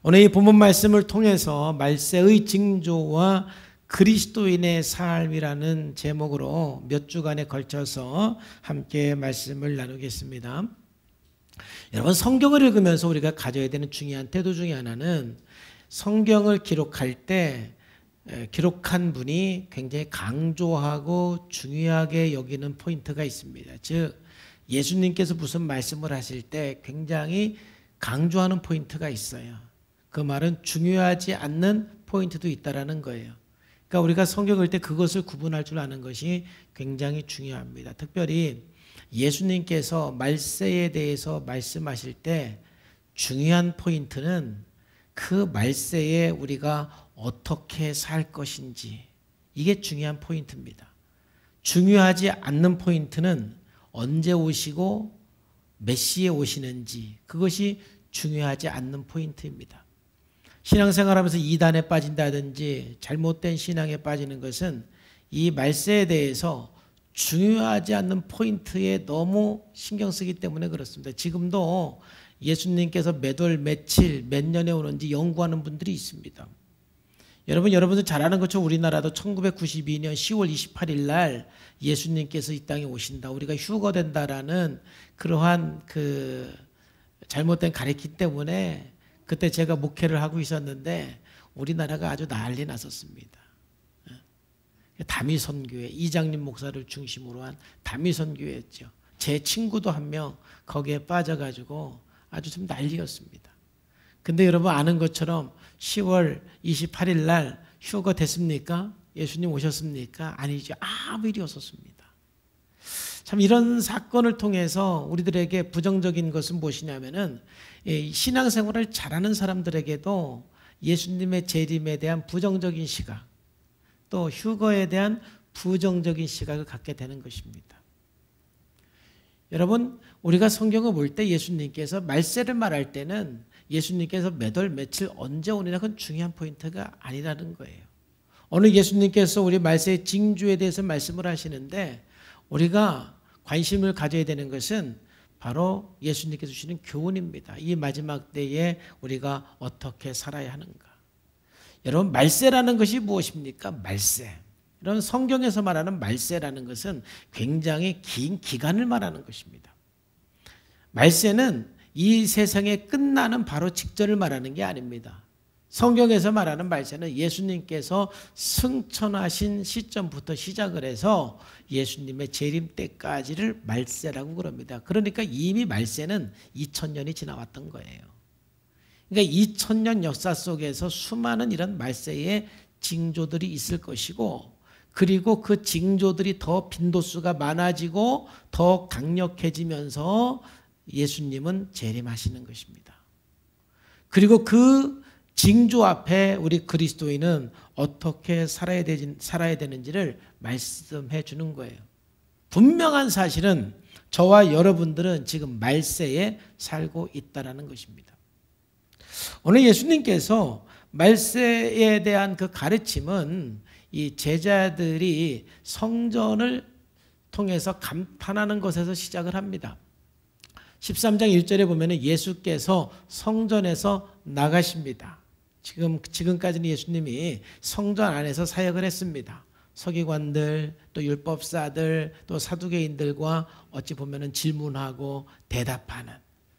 오늘 이 본문 말씀을 통해서 말세의 징조와 그리스도인의 삶이라는 제목으로 몇 주간에 걸쳐서 함께 말씀을 나누겠습니다. 여러분, 성경을 읽으면서 우리가 가져야 되는 중요한 태도 중에 하나는 성경을 기록할 때 기록한 분이 굉장히 강조하고 중요하게 여기는 포인트가 있습니다. 즉, 예수님께서 무슨 말씀을 하실 때 굉장히 강조하는 포인트가 있어요. 그 말은 중요하지 않는 포인트도 있다라는 거예요. 그러니까 우리가 성경을 읽을 때 그것을 구분할 줄 아는 것이 굉장히 중요합니다. 특별히 예수님께서 말세에 대해서 말씀하실 때 중요한 포인트는 그 말세에 우리가 어떻게 살 것인지, 이게 중요한 포인트입니다. 중요하지 않는 포인트는 언제 오시고 몇 시에 오시는지, 그것이 중요하지 않는 포인트입니다. 신앙생활하면서 이단에 빠진다든지 잘못된 신앙에 빠지는 것은 이 말세에 대해서 중요하지 않는 포인트에 너무 신경 쓰기 때문에 그렇습니다. 지금도 예수님께서 몇 월, 며칠, 몇 년에 오는지 연구하는 분들이 있습니다. 여러분들 잘 아는 것처럼 우리나라도 1992년 10월 28일 날 예수님께서 이 땅에 오신다, 우리가 휴거된다라는 그러한 잘못된 가르침 때문에 그때 제가 목회를 하고 있었는데 우리나라가 아주 난리 났었습니다. 다미선교회, 이장님 목사를 중심으로 한 다미선교회였죠. 제 친구도 한 명 거기에 빠져가지고 아주 좀 난리였습니다. 근데 여러분 아는 것처럼 10월 28일 날 휴거 됐습니까? 예수님 오셨습니까? 아니죠. 아무 일이 없었습니다. 참 이런 사건을 통해서 우리들에게 부정적인 것은 무엇이냐면은 신앙생활을 잘하는 사람들에게도 예수님의 재림에 대한 부정적인 시각, 또 휴거에 대한 부정적인 시각을 갖게 되는 것입니다. 여러분, 우리가 성경을 볼 때 예수님께서 말세를 말할 때는 예수님께서 몇 월 며칠 언제 오느냐, 그건 중요한 포인트가 아니라는 거예요. 오늘 예수님께서 우리 말세의 징조에 대해서 말씀을 하시는데 우리가 관심을 가져야 되는 것은 바로 예수님께서 주시는 교훈입니다. 이 마지막 때에 우리가 어떻게 살아야 하는가. 여러분, 말세라는 것이 무엇입니까? 말세. 여러분, 성경에서 말하는 말세라는 것은 굉장히 긴 기간을 말하는 것입니다. 말세는 이 세상의 끝나는 바로 직전을 말하는 게 아닙니다. 성경에서 말하는 말세는 예수님께서 승천하신 시점부터 시작을 해서 예수님의 재림 때까지를 말세라고 그럽니다. 그러니까 이미 말세는 2000년이 지나왔던 거예요. 그러니까 2000년 역사 속에서 수많은 이런 말세의 징조들이 있을 것이고, 그리고 그 징조들이 더 빈도수가 많아지고 더 강력해지면서 예수님은 재림하시는 것입니다. 그리고 그 징조 앞에 우리 그리스도인은 어떻게 살아야 되는지를 말씀해 주는 거예요. 분명한 사실은 저와 여러분들은 지금 말세에 살고 있다는 것입니다. 오늘 예수님께서 말세에 대한 그 가르침은 이 제자들이 성전을 통해서 감탄하는 것에서 시작을 합니다. 13장 1절에 보면 예수께서 성전에서 나가십니다. 지금까지는 예수님이 성전 안에서 사역을 했습니다. 서기관들, 또 율법사들, 또 사두개인들과 어찌 보면 질문하고 대답하는,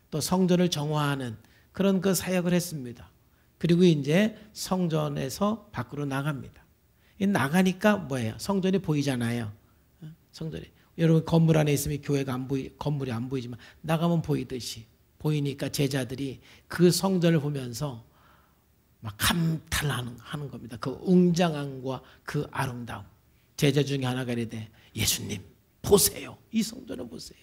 또 성전을 정화하는 그런 그 사역을 했습니다. 그리고 이제 성전에서 밖으로 나갑니다. 나가니까 뭐예요? 성전이 보이잖아요. 성전이. 여러분, 건물 안에 있으면 건물이 안 보이지만 나가면 보이듯이 보이니까 제자들이 그 성전을 보면서 막 감탄하는 겁니다. 그 웅장함과 그 아름다움. 제자 중에 하나가 이르되 예수님 보세요. 이 성전을 보세요.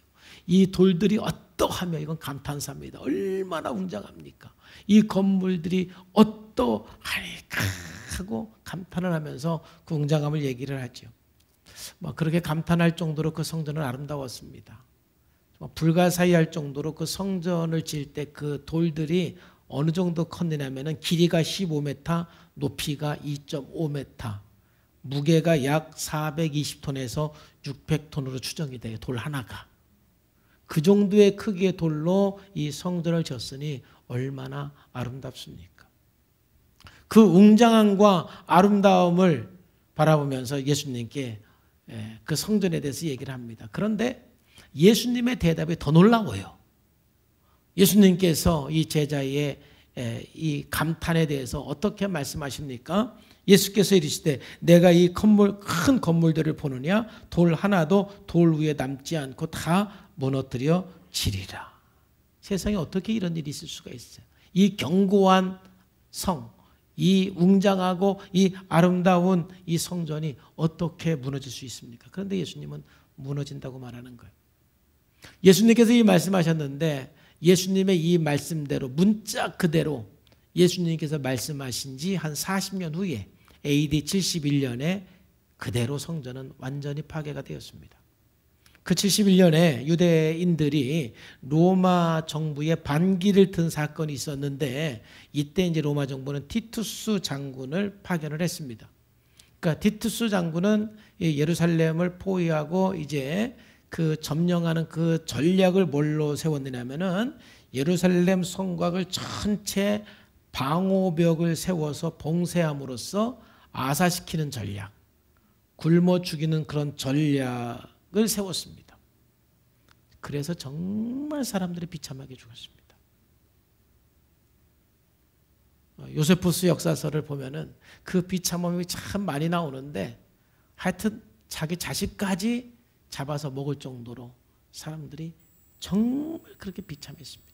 이 돌들이 어떠하며, 이건 감탄사입니다. 얼마나 웅장합니까? 이 건물들이 어떠할까 하고 감탄을 하면서 그 웅장함을 얘기를 하죠. 그렇게 감탄할 정도로 그 성전은 아름다웠습니다. 불가사의할 정도로 그 성전을 지을 때 그 돌들이 어느 정도 컸느냐면 길이가 15m, 높이가 2.5m, 무게가 약 420톤에서 600톤으로 추정이 돼요. 돌 하나가. 그 정도의 크기의 돌로 이 성전을 지었으니 얼마나 아름답습니까? 그 웅장함과 아름다움을 바라보면서 예수님께 그 성전에 대해서 얘기를 합니다. 그런데 예수님의 대답이 더 놀라워요. 예수님께서 이 제자의 이 감탄에 대해서 어떻게 말씀하십니까? 예수께서 이르시되 내가 이 큰 건물들을 보느냐 돌 하나도 돌 위에 남지 않고 다 무너뜨려 지리라. 세상에 어떻게 이런 일이 있을 수가 있어요? 이 견고한 성, 이 웅장하고 이 아름다운 이 성전이 어떻게 무너질 수 있습니까? 그런데 예수님은 무너진다고 말하는 거예요. 예수님께서 이 말씀하셨는데 예수님의 이 말씀대로 문자 그대로 예수님께서 말씀하신 지 한 40년 후에 AD 71년에 그대로 성전은 완전히 파괴가 되었습니다. 그 71년에 유대인들이 로마 정부에 반기를 든 사건이 있었는데 이때 이제 로마 정부는 티투스 장군을 파견을 했습니다. 그러니까 티투스 장군은 예루살렘을 포위하고 이제 그 점령하는 그 전략을 뭘로 세웠느냐면은 예루살렘 성곽을 전체 방호벽을 세워서 봉쇄함으로써 아사시키는 전략, 굶어 죽이는 그런 전략을 세웠습니다. 그래서 정말 사람들이 비참하게 죽었습니다. 요세푸스 역사서를 보면은 그 비참함이 참 많이 나오는데 하여튼 자기 자식까지 잡아서 먹을 정도로 사람들이 정말 그렇게 비참했습니다.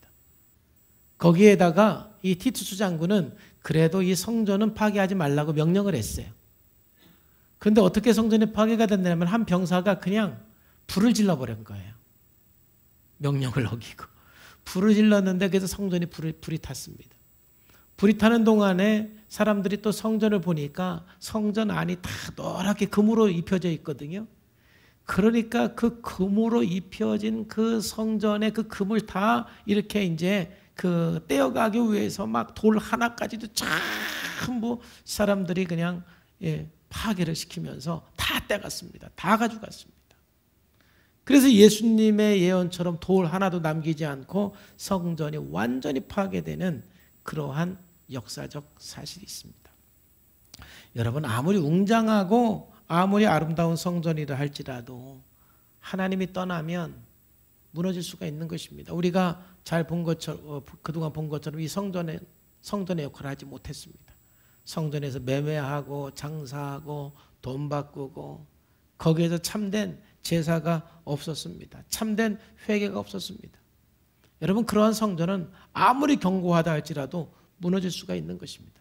거기에다가 이 티투스 장군은 그래도 이 성전은 파괴하지 말라고 명령을 했어요. 그런데 어떻게 성전이 파괴가 됐냐면 한 병사가 그냥 불을 질러버린 거예요. 명령을 어기고. 불을 질렀는데 그래서 성전이 불이 탔습니다. 불이 타는 동안에 사람들이 또 성전을 보니까 성전 안이 다 노랗게 금으로 입혀져 있거든요. 그러니까 그 금으로 입혀진 그 성전의 그 금을 다 이렇게 이제 그 떼어가기 위해서 막 돌 하나까지도 전부 사람들이 그냥 파괴를 시키면서 다 떼갔습니다. 다 가져갔습니다. 그래서 예수님의 예언처럼 돌 하나도 남기지 않고 성전이 완전히 파괴되는 그러한 역사적 사실이 있습니다. 여러분 아무리 웅장하고 아무리 아름다운 성전이라 할지라도 하나님이 떠나면 무너질 수가 있는 것입니다. 우리가 잘 본 것처럼 그동안 본 것처럼 이 성전의 역할을 하지 못했습니다. 성전에서 매매하고 장사하고 돈 바꾸고 거기에서 참된 제사가 없었습니다. 참된 회개가 없었습니다. 여러분 그러한 성전은 아무리 견고하다 할지라도 무너질 수가 있는 것입니다.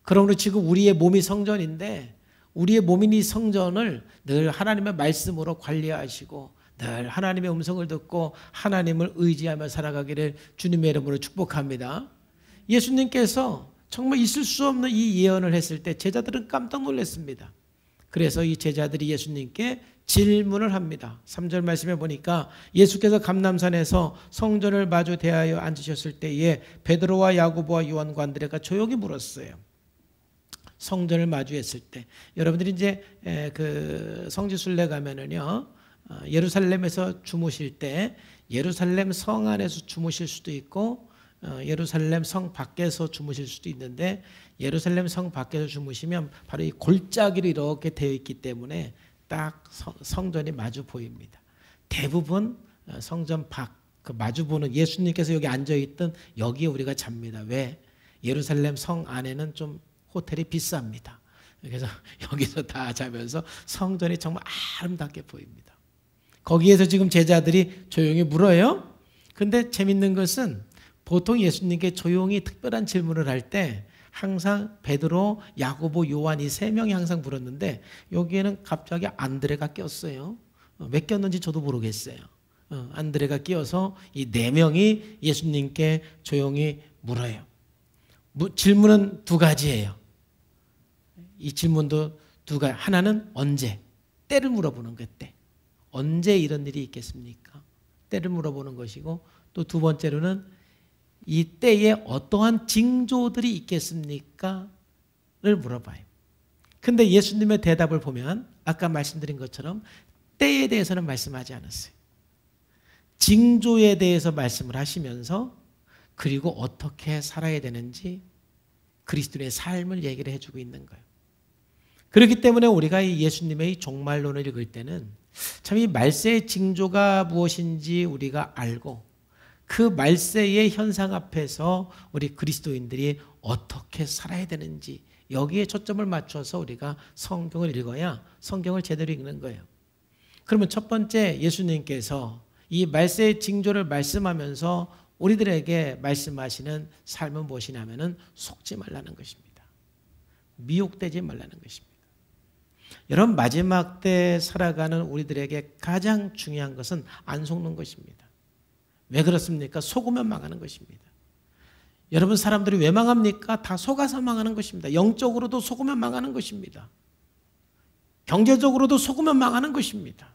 그러므로 지금 우리의 몸이 성전인데 우리의 몸인 이 성전을 늘 하나님의 말씀으로 관리하시고 늘 하나님의 음성을 듣고 하나님을 의지하며 살아가기를 주님의 이름으로 축복합니다. 예수님께서 정말 있을 수 없는 이 예언을 했을 때 제자들은 깜짝 놀랐습니다. 그래서 이 제자들이 예수님께 질문을 합니다. 3절 말씀에 보니까 예수께서 감람산에서 성전을 마주 대하여 앉으셨을 때에 베드로와 야고보와 요한과 안드레가 조용히 물었어요. 성전을 마주했을 때 여러분들이 이제 그 성지순례 가면은요 예루살렘에서 주무실 때 예루살렘 성 안에서 주무실 수도 있고 예루살렘 성 밖에서 주무실 수도 있는데 예루살렘 성 밖에서 주무시면 바로 이 골짜기로 이렇게 되어 있기 때문에 딱 성전이 마주 보입니다. 대부분 성전 밖 그 마주 보는 예수님께서 여기 앉아 있던 여기에 우리가 잡니다. 왜? 예루살렘 성 안에는 좀 호텔이 비쌉니다. 그래서 여기서 다 자면서 성전이 정말 아름답게 보입니다. 거기에서 지금 제자들이 조용히 물어요. 근데 재밌는 것은 보통 예수님께 조용히 특별한 질문을 할 때 항상 베드로, 야고보, 요한 이 세 명이 항상 물었는데 여기에는 갑자기 안드레가 꼈어요. 왜 꼈는지 저도 모르겠어요. 안드레가 끼어서 이 네 명이 예수님께 조용히 물어요. 질문은 두 가지예요. 이 질문도 두 가지. 하나는 언제? 때를 물어보는 거예요. 때. 언제 이런 일이 있겠습니까? 때를 물어보는 것이고 또 두 번째로는 이 때에 어떠한 징조들이 있겠습니까? 를 물어봐요. 근데 예수님의 대답을 보면 아까 말씀드린 것처럼 때에 대해서는 말씀하지 않았어요. 징조에 대해서 말씀을 하시면서 그리고 어떻게 살아야 되는지 그리스도의 삶을 얘기를 해주고 있는 거예요. 그렇기 때문에 우리가 이 예수님의 종말론을 읽을 때는 참 이 말세의 징조가 무엇인지 우리가 알고 그 말세의 현상 앞에서 우리 그리스도인들이 어떻게 살아야 되는지 여기에 초점을 맞춰서 우리가 성경을 읽어야 성경을 제대로 읽는 거예요. 그러면 첫 번째 예수님께서 이 말세의 징조를 말씀하면서 우리들에게 말씀하시는 삶은 무엇이냐면은 속지 말라는 것입니다. 미혹되지 말라는 것입니다. 여러분, 마지막 때 살아가는 우리들에게 가장 중요한 것은 안 속는 것입니다. 왜 그렇습니까? 속으면 망하는 것입니다. 여러분, 사람들이 왜 망합니까? 다 속아서 망하는 것입니다. 영적으로도 속으면 망하는 것입니다. 경제적으로도 속으면 망하는 것입니다.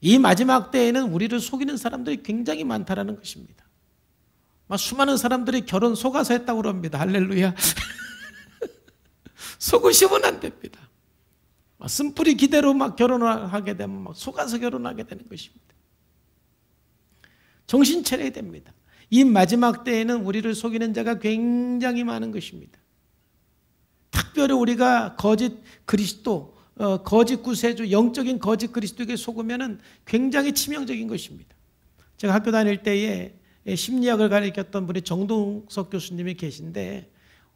이 마지막 때에는 우리를 속이는 사람들이 굉장히 많다라는 것입니다. 막 수많은 사람들이 결혼 속아서 했다고 그럽니다. 할렐루야. 속으시면 안 됩니다. 쓴뿌리 기대로 막 결혼을 하게 되면 막 속아서 결혼하게 되는 것입니다. 정신 차려야 됩니다. 이 마지막 때에는 우리를 속이는 자가 굉장히 많은 것입니다. 특별히 우리가 거짓 그리스도, 거짓 구세주, 영적인 거짓 그리스도에게 속으면 굉장히 치명적인 것입니다. 제가 학교 다닐 때에 심리학을 가르쳤던 분이 정동석 교수님이 계신데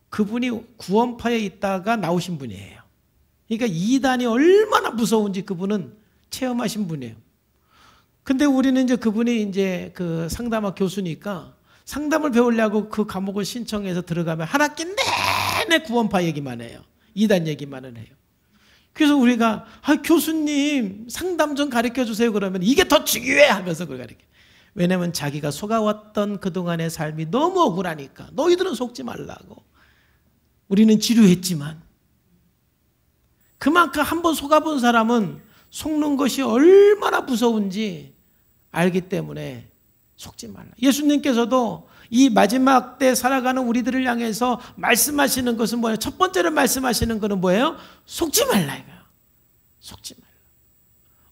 그분이 구원파에 있다가 나오신 분이에요. 그러니까 이단이 얼마나 무서운지 그분은 체험하신 분이에요. 근데 우리는 이제 그분이 이제 그 상담학 교수니까 상담을 배우려고 그 과목을 신청해서 들어가면 한 학기 내내 구원파 얘기만 해요. 이단 얘기만은 해요. 그래서 우리가 교수님 상담 좀 가르쳐 주세요 그러면 이게 더 중요해 하면서 그걸 가르쳐요. 왜냐하면 자기가 속아왔던 그동안의 삶이 너무 억울하니까 너희들은 속지 말라고. 우리는 지루했지만 그만큼 한번 속아본 사람은 속는 것이 얼마나 무서운지 알기 때문에 속지 말라. 예수님께서도 이 마지막 때 살아가는 우리들을 향해서 말씀하시는 것은 뭐예요? 첫 번째로 말씀하시는 것은 뭐예요? 속지 말라 이거예요. 속지 말라.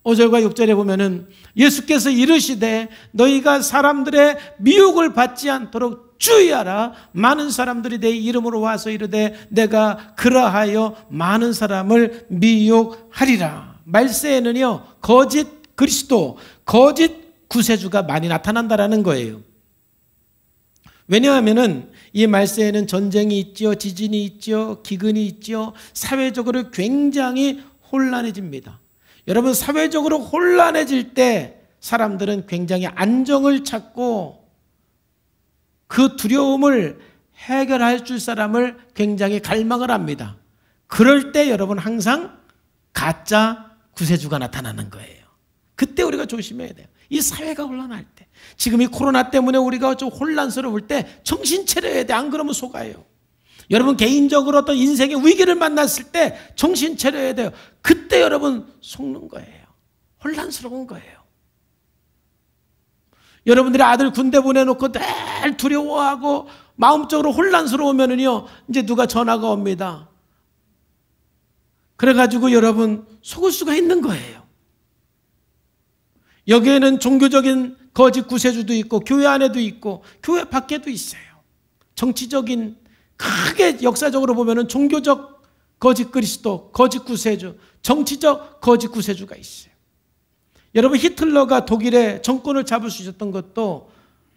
5절과 6절에 보면은 예수께서 이르시되 너희가 사람들의 미혹을 받지 않도록 주의하라. 많은 사람들이 내 이름으로 와서 이르되 내가 그러하여 많은 사람을 미혹하리라. 말세에는요 거짓 그리스도, 거짓 구세주가 많이 나타난다라는 거예요. 왜냐하면은 이 말세에는 전쟁이 있죠, 지진이 있죠, 기근이 있죠. 사회적으로 굉장히 혼란해집니다. 여러분, 사회적으로 혼란해질 때 사람들은 굉장히 안정을 찾고 그 두려움을 해결할 줄 사람을 굉장히 갈망을 합니다. 그럴 때 여러분 항상 가짜 구세주가 나타나는 거예요. 그때 우리가 조심해야 돼요. 이 사회가 혼란할 때, 지금 이 코로나 때문에 우리가 좀 혼란스러울 때 정신 차려야 돼. 안 그러면 속아요. 여러분 개인적으로 어떤 인생의 위기를 만났을 때 정신 차려야 돼요. 그때 여러분 속는 거예요. 혼란스러운 거예요. 여러분들의 아들 군대 보내놓고 늘 두려워하고 마음적으로 혼란스러우면은요, 이제 누가 전화가 옵니다. 그래가지고 여러분 속을 수가 있는 거예요. 여기에는 종교적인 거짓 구세주도 있고 교회 안에도 있고 교회 밖에도 있어요. 정치적인 크게 역사적으로 보면은 종교적 거짓 그리스도, 거짓 구세주, 정치적 거짓 구세주가 있어요. 여러분 히틀러가 독일의 정권을 잡을 수 있었던 것도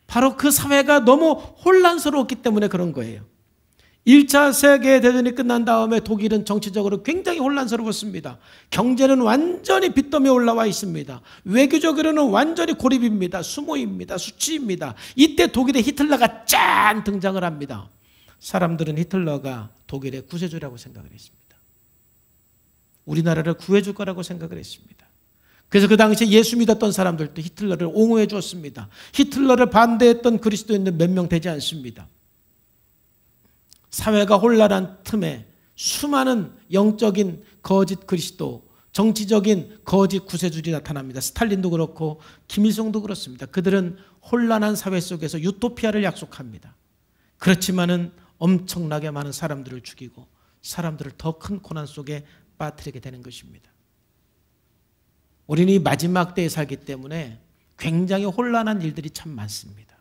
바로 그 사회가 너무 혼란스러웠기 때문에 그런 거예요. 1차 세계대전이 끝난 다음에 독일은 정치적으로 굉장히 혼란스러웠습니다. 경제는 완전히 빚더미에 올라와 있습니다. 외교적으로는 완전히 고립입니다. 수모입니다. 수치입니다. 이때 독일의 히틀러가 짠 등장을 합니다. 사람들은 히틀러가 독일의 구세주라고 생각을 했습니다. 우리나라를 구해줄 거라고 생각을 했습니다. 그래서 그 당시에 예수 믿었던 사람들도 히틀러를 옹호해 주었습니다. 히틀러를 반대했던 그리스도인들 몇 명 되지 않습니다. 사회가 혼란한 틈에 수많은 영적인 거짓 그리스도, 정치적인 거짓 구세주들이 나타납니다. 스탈린도 그렇고 김일성도 그렇습니다. 그들은 혼란한 사회 속에서 유토피아를 약속합니다. 그렇지만은 엄청나게 많은 사람들을 죽이고 사람들을 더 큰 고난 속에 빠뜨리게 되는 것입니다. 우리는 이 마지막 때에 살기 때문에 굉장히 혼란한 일들이 참 많습니다.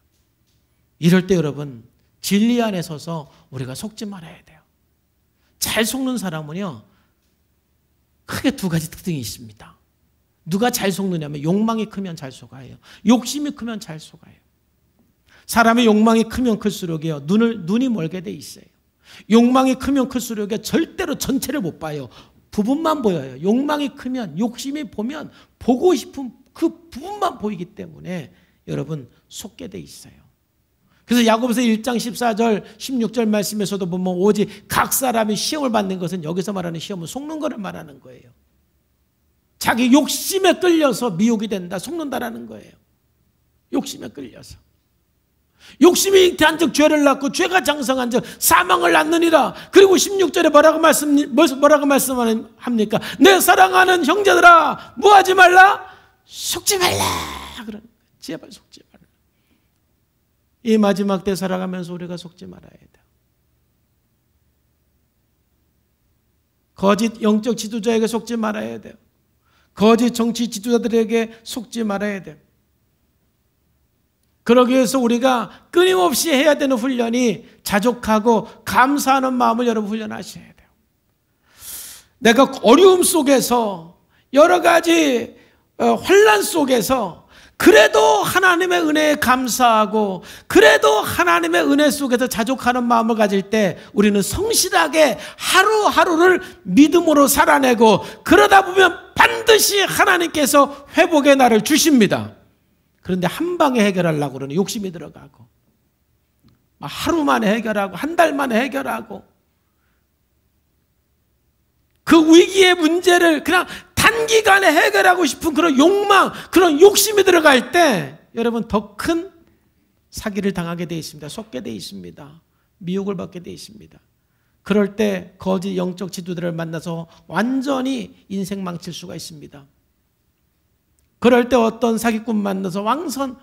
이럴 때 여러분 진리 안에 서서 우리가 속지 말아야 돼요. 잘 속는 사람은요, 크게 두 가지 특징이 있습니다. 누가 잘 속느냐면 욕망이 크면 잘 속아요. 욕심이 크면 잘 속아요. 사람의 욕망이 크면 클수록이요, 눈이 멀게 돼 있어요. 욕망이 크면 클수록이요, 절대로 전체를 못 봐요. 부분만 보여요. 욕망이 크면, 욕심이 보면 보고 싶은 그 부분만 보이기 때문에 여러분 속게 돼 있어요. 그래서 야고보서 1장 14절 16절 말씀에서도 보면 오직 각 사람이 시험을 받는 것은, 여기서 말하는 시험은 속는 것을 말하는 거예요. 자기 욕심에 끌려서 미혹이 된다, 속는다라는 거예요. 욕심에 끌려서. 욕심이 잉태한 즉 죄를 낳고 죄가 장성한 즉 사망을 낳느니라. 그리고 16절에 뭐라고 말씀합니까? 내 사랑하는 형제들아, 뭐하지 말라? 속지 말라. 그러는 거예요. 제발 속지 말라. 이 마지막 때 살아가면서 우리가 속지 말아야 돼요. 거짓 영적 지도자에게 속지 말아야 돼요. 거짓 정치 지도자들에게 속지 말아야 돼요. 그러기 위해서 우리가 끊임없이 해야 되는 훈련이 자족하고 감사하는 마음을 여러분 훈련하셔야 돼요. 내가 어려움 속에서 여러 가지 혼란 속에서 그래도 하나님의 은혜에 감사하고 그래도 하나님의 은혜 속에서 자족하는 마음을 가질 때 우리는 성실하게 하루하루를 믿음으로 살아내고, 그러다 보면 반드시 하나님께서 회복의 날을 주십니다. 그런데 한 방에 해결하려고 그러는 욕심이 들어가고, 하루 만에 해결하고 한 달 만에 해결하고, 그 위기의 문제를 그냥 단기간에 해결하고 싶은 그런 욕망, 그런 욕심이 들어갈 때 여러분 더 큰 사기를 당하게 되어 있습니다. 속게 되어 있습니다. 미혹을 받게 되어 있습니다. 그럴 때 거짓 영적 지도자들을 만나서 완전히 인생 망칠 수가 있습니다. 그럴 때 어떤 사기꾼 만나서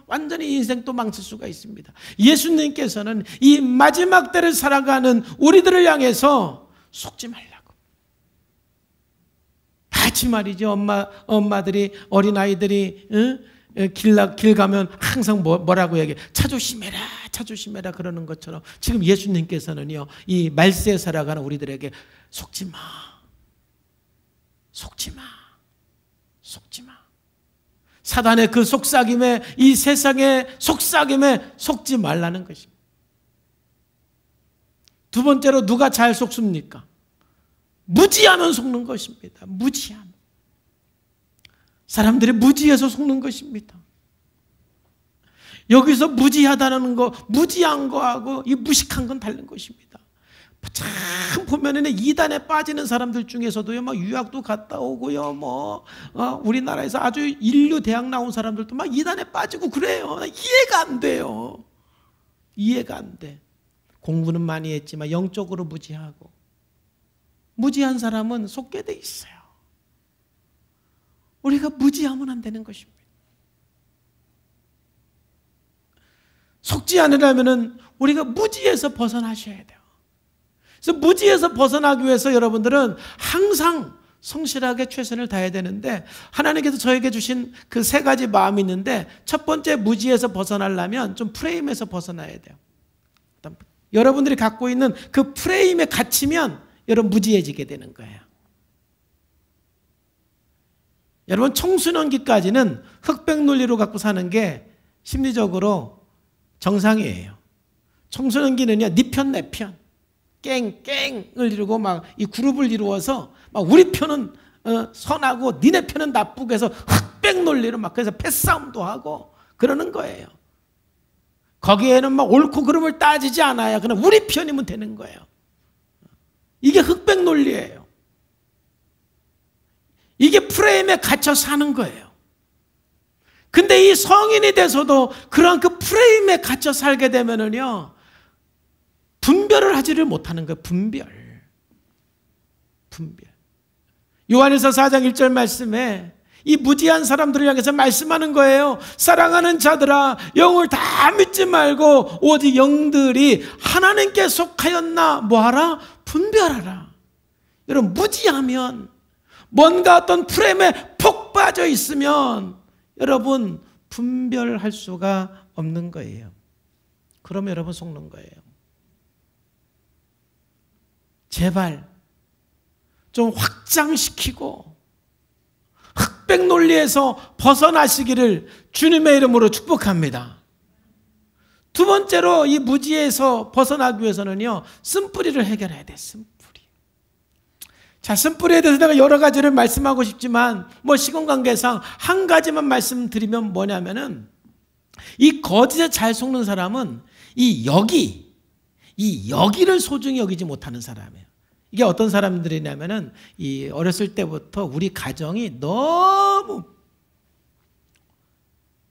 완전히 인생 또 망칠 수가 있습니다. 예수님께서는 이 마지막 때를 살아가는 우리들을 향해서 속지 말라고. 같이 말이죠. 엄마들이, 어린아이들이 길 가면 항상 뭐라고 얘기해? 차 조심해라, 차 조심해라 그러는 것처럼 지금 예수님께서는요, 이 말세에 살아가는 우리들에게 속지 마, 속지 마, 속지 마. 사단의 그 속삭임에, 이 세상의 속삭임에 속지 말라는 것입니다. 두 번째로 누가 잘 속습니까? 무지하면 속는 것입니다. 무지함. 사람들이 무지해서 속는 것입니다. 여기서 무지하다는 거, 무지한 거하고 이 무식한 건 다른 것입니다. 참 보면은 이단에 빠지는 사람들 중에서도요, 막 유학도 갔다 오고요, 우리나라에서 아주 인류 대학 나온 사람들도 막 이단에 빠지고 그래요. 이해가 안 돼요. 이해가 안 돼. 공부는 많이 했지만 영적으로 무지하고, 무지한 사람은 속게 돼 있어요. 우리가 무지하면 안 되는 것입니다. 속지 않으려면 우리가 무지에서 벗어나셔야 돼요. 그래서 무지에서 벗어나기 위해서 여러분들은 항상 성실하게 최선을 다해야 되는데, 하나님께서 저에게 주신 그 세 가지 마음이 있는데, 첫 번째 무지에서 벗어나려면 좀 프레임에서 벗어나야 돼요. 여러분들이 갖고 있는 그 프레임에 갇히면 여러분 무지해지게 되는 거예요. 여러분 청소년기까지는 흑백 논리로 갖고 사는 게 심리적으로 정상이에요. 청소년기는요, 네 편 내 편, 깽을 이루고 막 이 그룹을 이루어서 막 우리 편은 선하고 니네 편은 나쁘고 해서 흑백 논리로 막 그래서 패싸움도 하고 그러는 거예요. 거기에는 막 옳고 그름을 따지지 않아요. 그냥 우리 편이면 되는 거예요. 이게 흑백 논리예요. 이게 프레임에 갇혀 사는 거예요. 근데 이 성인이 돼서도 그런 그 프레임에 갇혀 살게 되면은요, 분별을 하지를 못하는 거예요. 분별. 요한일서 4장 1절 말씀에 이 무지한 사람들을 향해서 말씀하는 거예요. 사랑하는 자들아, 영을 다 믿지 말고 오직 영들이 하나님께 속하였나 뭐하라? 분별하라. 여러분, 무지하면, 뭔가 어떤 프레임에 푹 빠져 있으면 여러분 분별할 수가 없는 거예요. 그러면 여러분 속는 거예요. 제발 좀 확장시키고 흑백 논리에서 벗어나시기를 주님의 이름으로 축복합니다. 두 번째로 이 무지에서 벗어나기 위해서는요, 쓴뿌리를 해결해야 돼. 쓴뿌리. 자, 쓴뿌리에 대해서 내가 여러 가지를 말씀하고 싶지만 시간 관계상 한 가지만 말씀드리면 뭐냐면은, 이 거짓에 잘 속는 사람은 이 여기를 소중히 여기지 못하는 사람이에요. 이게 어떤 사람들이냐면은, 이 어렸을 때부터 우리 가정이 너무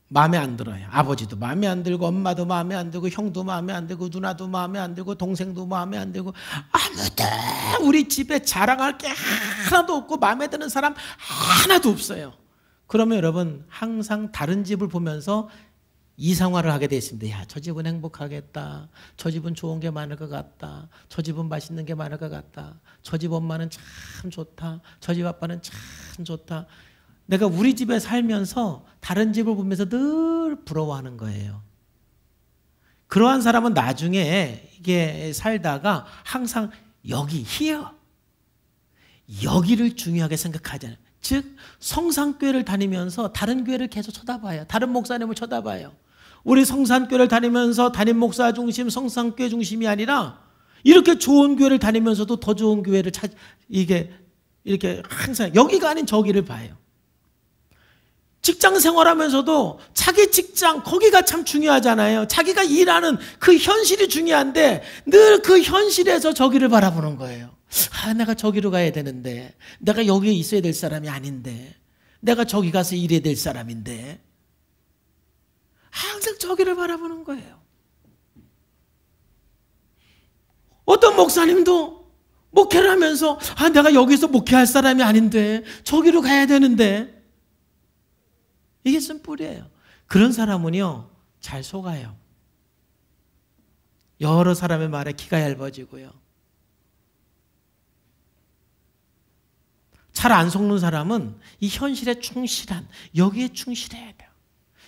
마음에 안 들어요. 아버지도 마음에 안 들고, 엄마도 마음에 안 들고, 형도 마음에 안 들고, 누나도 마음에 안 들고, 동생도 마음에 안 들고, 아무도 우리 집에 자랑할 게 하나도 없고 마음에 드는 사람 하나도 없어요. 그러면 여러분 항상 다른 집을 보면서 이상화를 하게 돼 있습니다. 야, 저 집은 행복하겠다. 저 집은 좋은 게 많을 것 같다. 저 집은 맛있는 게 많을 것 같다. 저 집 엄마는 참 좋다. 저 집 아빠는 참 좋다. 내가 우리 집에 살면서 다른 집을 보면서 늘 부러워하는 거예요. 그러한 사람은 나중에 이게 살다가 항상 여기, 여기를 중요하게 생각하잖아요. 즉 성산교회를 다니면서 다른 교회를 계속 쳐다봐요. 다른 목사님을 쳐다봐요. 우리 성산교회를 다니면서 담임 목사 중심, 성산교회 중심이 아니라 이렇게 좋은 교회를 다니면서도 더 좋은 교회를 이렇게 항상 여기가 아닌 저기를 봐요. 직장 생활하면서도 자기 직장, 거기가 참 중요하잖아요. 자기가 일하는 그 현실이 중요한데 늘 그 현실에서 저기를 바라보는 거예요. 아, 내가 저기로 가야 되는데, 내가 여기에 있어야 될 사람이 아닌데, 내가 저기 가서 일해야 될 사람인데, 항상 저기를 바라보는 거예요. 어떤 목사님도 목회를 하면서 아, 내가 여기서 목회할 사람이 아닌데 저기로 가야 되는데, 이게 쓴뿌리예요. 그런 사람은요 잘 속아요. 여러 사람의 말에 귀가 얇아지고요. 잘 안 속는 사람은 이 현실에 충실한, 여기에 충실해야 돼요.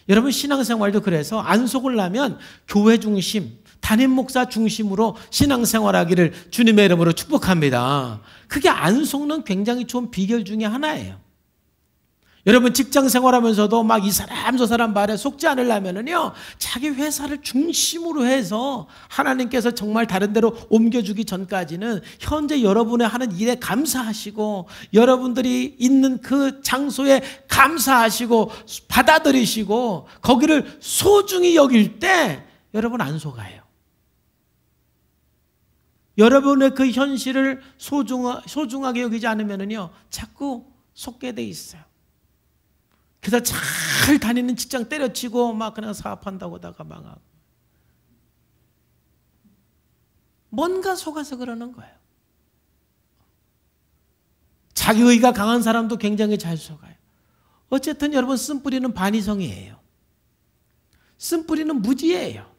여러분 신앙생활도 그래서 안 속으려면 교회 중심, 담임 목사 중심으로 신앙생활하기를 주님의 이름으로 축복합니다. 그게 안 속는 굉장히 좋은 비결 중에 하나예요. 여러분 직장 생활하면서도 막 이 사람 저 사람 말에 속지 않으려면은요, 자기 회사를 중심으로 해서 하나님께서 정말 다른 데로 옮겨주기 전까지는 현재 여러분의 하는 일에 감사하시고, 여러분들이 있는 그 장소에 감사하시고 받아들이시고 거기를 소중히 여길 때 여러분 안 속아요. 여러분의 그 현실을 소중하게 여기지 않으면은요 자꾸 속게 돼 있어요. 그래서 잘 다니는 직장 때려치고 막 그냥 사업한다고 하다가 망하고, 뭔가 속아서 그러는 거예요. 자기의가 강한 사람도 굉장히 잘 속아요. 어쨌든 여러분 쓴뿌리는 반이성이에요. 쓴뿌리는 무지예요.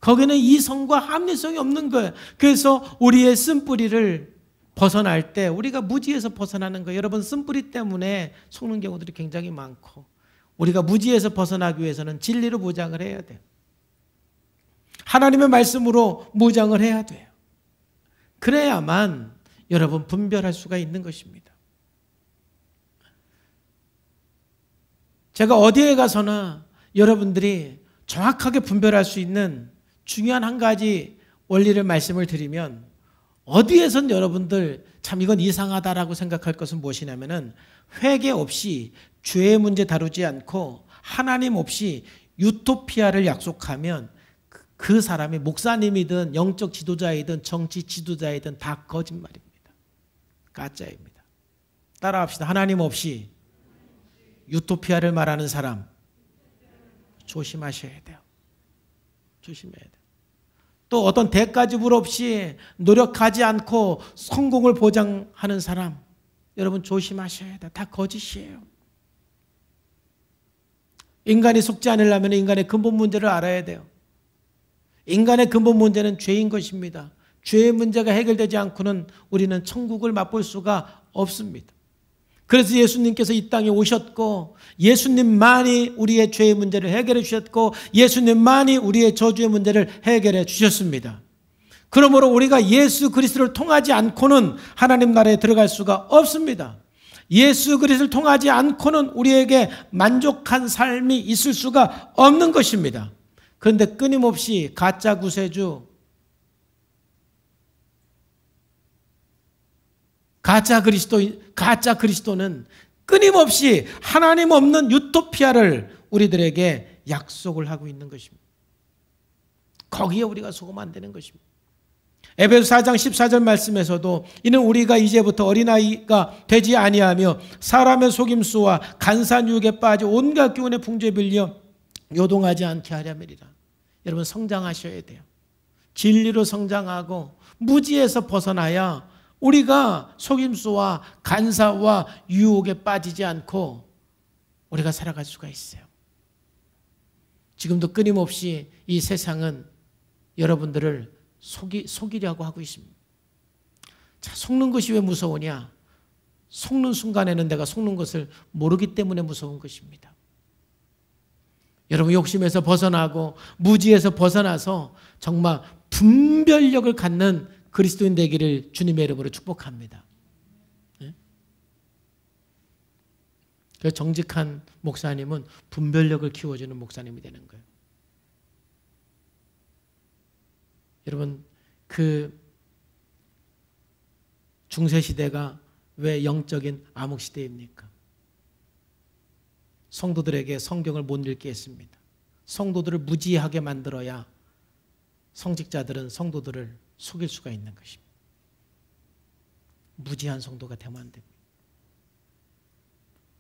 거기는 이성과 합리성이 없는 거예요. 그래서 우리의 쓴뿌리를 벗어날 때 우리가 무지에서 벗어나는 거예요. 여러분 쓴뿌리 때문에 속는 경우들이 굉장히 많고, 우리가 무지에서 벗어나기 위해서는 진리로 무장을 해야 돼요. 하나님의 말씀으로 무장을 해야 돼요. 그래야만 여러분 분별할 수가 있는 것입니다. 제가 어디에 가서나 여러분들이 정확하게 분별할 수 있는 중요한 한 가지 원리를 말씀을 드리면, 어디에선 여러분들 참 이건 이상하다라고 생각할 것은 무엇이냐면은, 회개 없이 죄의 문제 다루지 않고 하나님 없이 유토피아를 약속하면 그 사람이 목사님이든 영적 지도자이든 정치 지도자이든 다 거짓말입니다. 가짜입니다. 따라합시다. 하나님 없이 유토피아를 말하는 사람 조심하셔야 돼요. 조심해야 돼요. 또 어떤 대가지불 없이 노력하지 않고 성공을 보장하는 사람, 여러분 조심하셔야 돼요. 다 거짓이에요. 인간이 속지 않으려면 인간의 근본 문제를 알아야 돼요. 인간의 근본 문제는 죄인 것입니다. 죄의 문제가 해결되지 않고는 우리는 천국을 맛볼 수가 없습니다. 그래서 예수님께서 이 땅에 오셨고, 예수님만이 우리의 죄의 문제를 해결해 주셨고, 예수님만이 우리의 저주의 문제를 해결해 주셨습니다. 그러므로 우리가 예수 그리스도를 통하지 않고는 하나님 나라에 들어갈 수가 없습니다. 예수 그리스도를 통하지 않고는 우리에게 만족한 삶이 있을 수가 없는 것입니다. 그런데 끊임없이 가짜 구세주, 가짜 그리스도는 끊임없이 하나님 없는 유토피아를 우리들에게 약속을 하고 있는 것입니다. 거기에 우리가 속으면 안 되는 것입니다. 에베소 4장 14절 말씀에서도 이는 우리가 이제부터 어린아이가 되지 아니하며 사람의 속임수와 간사한 유혹에 빠져 온갖 교훈의 풍조에 빌려 요동하지 않게 하려면이라. 여러분 성장하셔야 돼요. 진리로 성장하고 무지에서 벗어나야 우리가 속임수와 간사와 유혹에 빠지지 않고 우리가 살아갈 수가 있어요. 지금도 끊임없이 이 세상은 여러분들을 속이려고 하고 있습니다. 자, 속는 것이 왜 무서우냐? 속는 순간에는 내가 속는 것을 모르기 때문에 무서운 것입니다. 여러분 욕심에서 벗어나고 무지에서 벗어나서 정말 분별력을 갖는 그리스도인 되기를 주님의 이름으로 축복합니다. 그래서 정직한 목사님은 분별력을 키워주는 목사님이 되는 거예요. 여러분 그 중세시대가 왜 영적인 암흑시대입니까? 성도들에게 성경을 못 읽게 했습니다. 성도들을 무지하게 만들어야 성직자들은 성도들을 속일 수가 있는 것입니다. 무지한 성도가 되면 안 됩니다.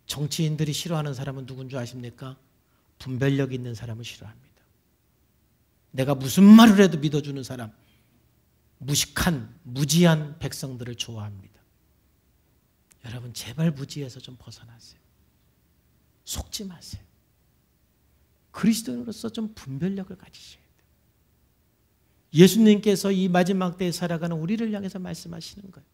정치인들이 싫어하는 사람은 누군 줄 아십니까? 분별력 있는 사람을 싫어합니다. 내가 무슨 말을 해도 믿어주는 사람, 무식한, 무지한 백성들을 좋아합니다. 여러분 제발 무지에서 좀 벗어나세요. 속지 마세요. 그리스도인으로서 좀 분별력을 가지셔야 돼요. 예수님께서 이 마지막 때에 살아가는 우리를 향해서 말씀하시는 거예요.